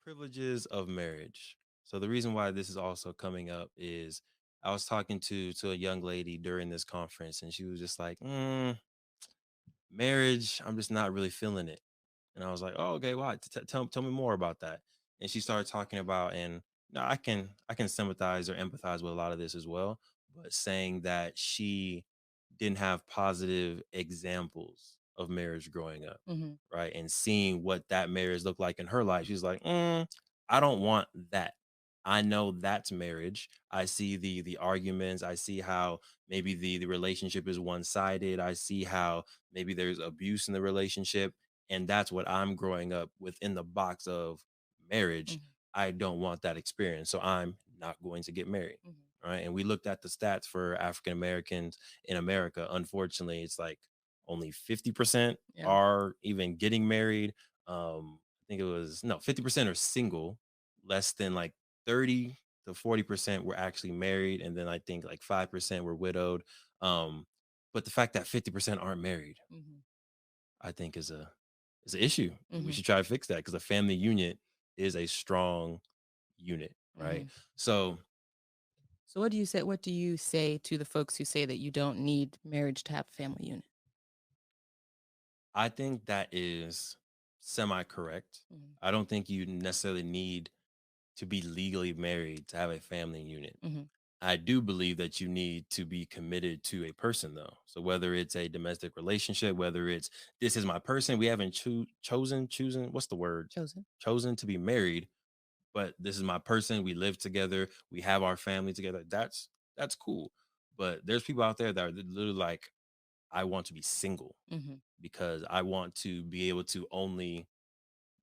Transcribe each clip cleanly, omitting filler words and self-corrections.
Privileges of marriage. So the reason why this is also coming up is I was talking to a young lady during this conference, and she was just like, "Marriage, I'm just not really feeling it." And I was like, "Oh, okay, why? Tell me more about that." And she started talking about, and no, I can sympathize or empathize with a lot of this as well, but saying that she didn't have positive examples of marriage growing up, Mhm. right? And seeing what that marriage looked like in her life, she's like, I don't want that. I know that's marriage. I see the arguments. I see how maybe the relationship is one sided. I see how maybe there's abuse in the relationship, and that's what I'm growing up within the box of marriage. Mhm. I don't want that experience, so I'm not going to get married. Mhm. Right. And we looked at the stats for African Americans in America. Unfortunately, it's like only 50% Yeah. are even getting married. I think it was no 50% are single, less than like 30 to 40% were actually married, and then I think like 5% were widowed. Um, but the fact that 50% aren't married, Mhm. I think is an issue. We Mhm. should try to fix that because a family unit is a strong unit, right? Mhm. So So what do you say to the folks who say that you don't need marriage to have a family unit? I think that is semi correct. Mhm. I don't think you necessarily need to be legally married to have a family unit. Mhm. I do believe that you need to be committed to a person, though. So whether it's a domestic relationship, whether it's this is my person, we haven't chosen, what's the word? Chosen. Chosen to be married, but this is my person. We live together. We have our family together. That's cool. But there's people out there that are literally like, I want to be single Mhm. because I want to be able to only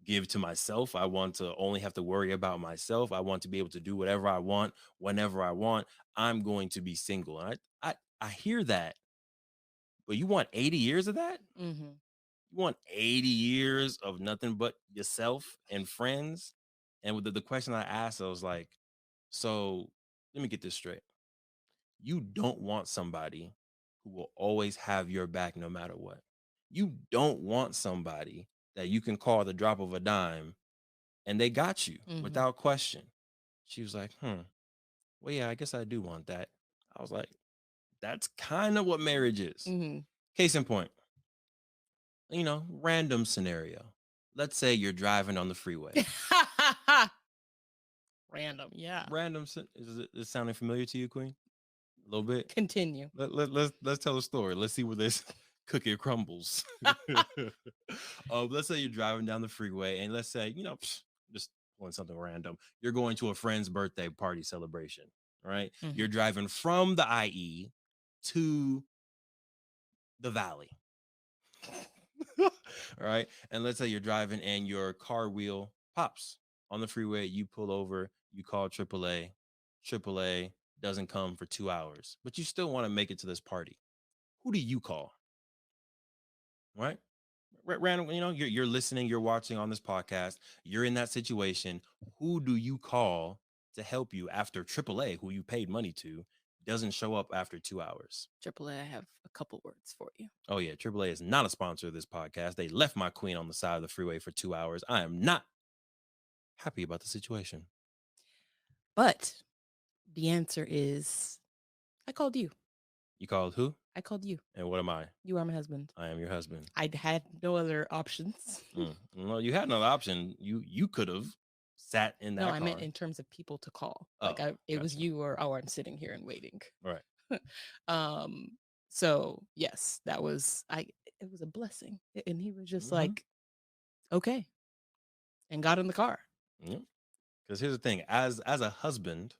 give to myself. I want to only have to worry about myself. I want to be able to do whatever I want whenever I want. I'm going to be single. And I hear that, but you want 80 years of that? Mhm. You want 80 years of nothing but yourself and friends? And with the question I asked, I was like, so let me get this straight. You don't want somebody who will always have your back no matter what. You don't want somebody that you can call the drop of a dime and they got you Mhm. without question. She was like, well, yeah, I guess I do want that. I was like, that's kind of what marriage is. Mhm. Case in point, random scenario. Let's say you're driving on the freeway. Random. Yeah. Is it sounding familiar to you, Queen? A little bit? Continue. Let's tell a story. Let's see where this cookie crumbles. Let's say you're driving down the freeway, and let's say just pulling something random. You're going to a friend's birthday party celebration. Right? You're Mhm. driving from the IE to the Valley. All right, and let's say you're driving and your car wheel pops on the freeway. You pull over. You call AAA. AAA doesn't come for 2 hours, but you still want to make it to this party. Who do you call? Right? Random, you're listening, you're watching on this podcast, you're in that situation. Who do you call to help you after AAA, who you paid money to, doesn't show up after 2 hours? AAA, I have a couple words for you. Oh yeah, AAA is not a sponsor of this podcast. They left my queen on the side of the freeway for 2 hours. I am not happy about the situation. But the answer is I called you. You called who? I called you. And what am I? You are my husband. I am your husband. I had no other options. Well, you had another option. You could have sat in No, that I meant car. in terms of people to call. Like Oh, it was gotcha. you or oh, I'm sitting here and waiting. Right. um so yes, that was I it was a blessing. And he was just Hmm. like, okay, and got in the car. Because here's the thing, as a husband,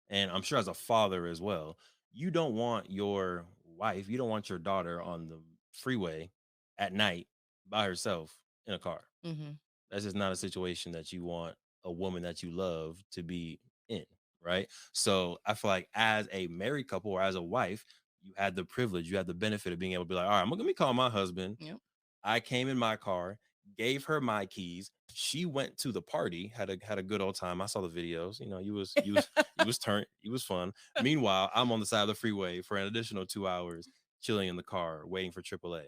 and I'm sure as a father as well, you don't want your wife, you don't want your daughter on the freeway at night by herself in a car. Mhm. That's just not a situation that you want a woman that you love to be in, right? So I feel like as a married couple or as a wife, you had the privilege, you had the benefit of being able to be like, all right, I'm gonna be calling my husband. Yep. I came in my car, gave her my keys. She went to the party, had a good old time. I saw the videos. You was turned. It was fun. Meanwhile, I'm on the side of the freeway for an additional 2 hours, chilling in the car, waiting for AAA.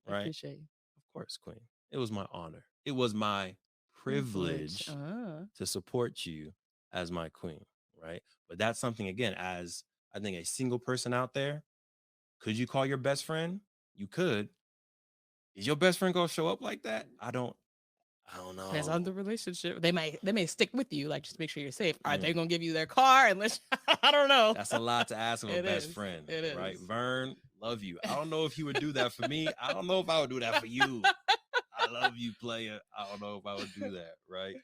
I Right? appreciate you. Of course, Queen. It was my honor. It was my privilege to support you as my queen, right? But that's something, again, as I think a single person out there, could you call your best friend? You could. Is your best friend gonna show up like that? I don't Depends on the know. relationship. They may stick with you, like just make sure you're safe. Are they Mm. gonna give you their car? Unless I don't know. That's a lot to ask of a It best is. friend, It right? is. Vern, love you. I don't know if he would do that for me. I don't know if I would do that for you. I love you, player. I don't know if I would do that, right?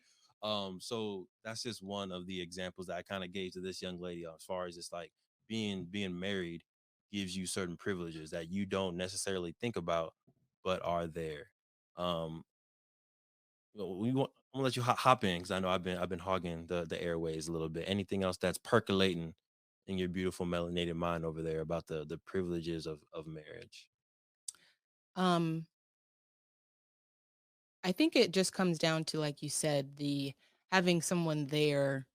So that's just one of the examples that I kind of gave to this young lady as far as it's like being married gives you certain privileges that you don't necessarily think about, but are there. Um, I'm gonna let you hop in because I know I've been hogging the airways a little bit. Anything else that's percolating in your beautiful melanated mind over there about the privileges of marriage? Um, I think it just comes down to, like you said, the having someone there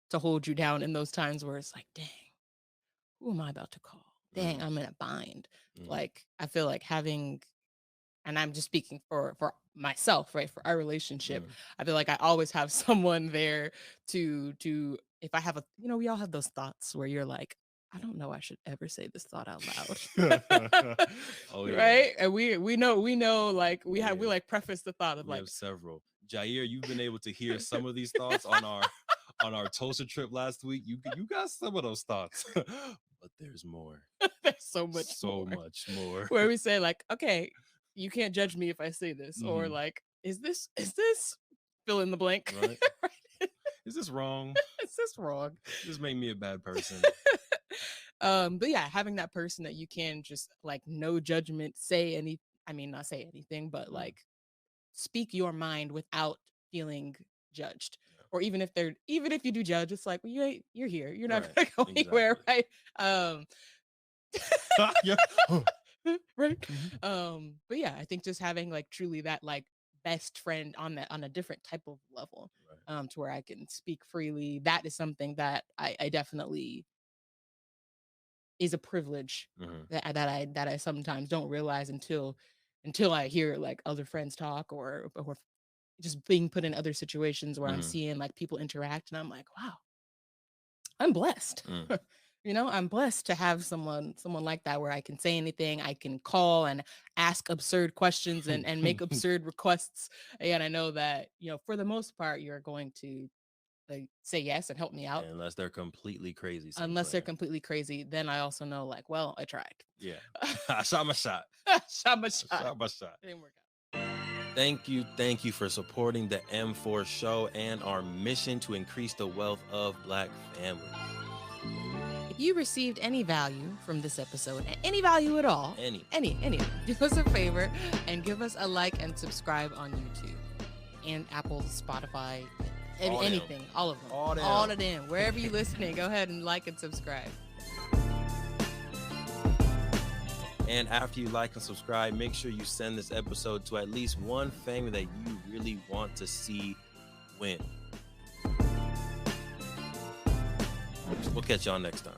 to hold you down in those times where it's like, dang, who am I about to call? Dang, Mm, I'm in a bind. mm, Like I feel like having, and I'm just speaking for myself, right? For our relationship, mm. I feel like I always have someone there to if I have a, we all have those thoughts where you're like, I don't know, I should ever say this thought out loud. Oh yeah, Right? And we know like we yeah. like preface the thought of We have like, several. Jair, you've been able to hear some of these thoughts on our Tulsa trip last week. You got some of those thoughts, but there's more. there's so much So more. much more. Where we say like, okay, you can't judge me if I say this, or Mhm. like, is this fill in the blank? Right? Right? Is this wrong? Is this wrong? Does this make me a bad person? But yeah, having that person that you can just like no judgment say any, I mean not say anything, but Mm, like speak your mind without feeling judged. yeah. Or even if you do judge, it's like, well, you're here. You're not Right. gonna go anywhere, Exactly. right? Um Yeah. right. Mhm. But yeah, I think just having like truly that like best friend on that on a different type of level, Right. to where I can speak freely. That is something that I definitely is a privilege Mhm. that I sometimes don't realize until I hear like other friends talk or just being put in other situations where I'm Mhm. seeing like people interact and I'm like, wow, I'm blessed. Mm. I'm blessed to have someone like that where I can say anything, I can call and ask absurd questions and make absurd requests. And I know that, for the most part, you're going to like say yes and help me out. Unless they're completely crazy, Unless they're Sinclair. completely crazy, then I also know like, well, I tried. Yeah. I shot my shot. Shot my I shot. shot my shot. Didn't work out. Thank you for supporting the M4 show and our mission to increase the wealth of Black families. If you received any value from this episode, any value at all, any, do us a favor and give us a like and subscribe on YouTube and Apple, Spotify, anything, all of them, all of them, wherever you're listening. Go ahead and like and subscribe. And after you like and subscribe, make sure you send this episode to at least one family that you really want to see win. We'll catch y'all next time.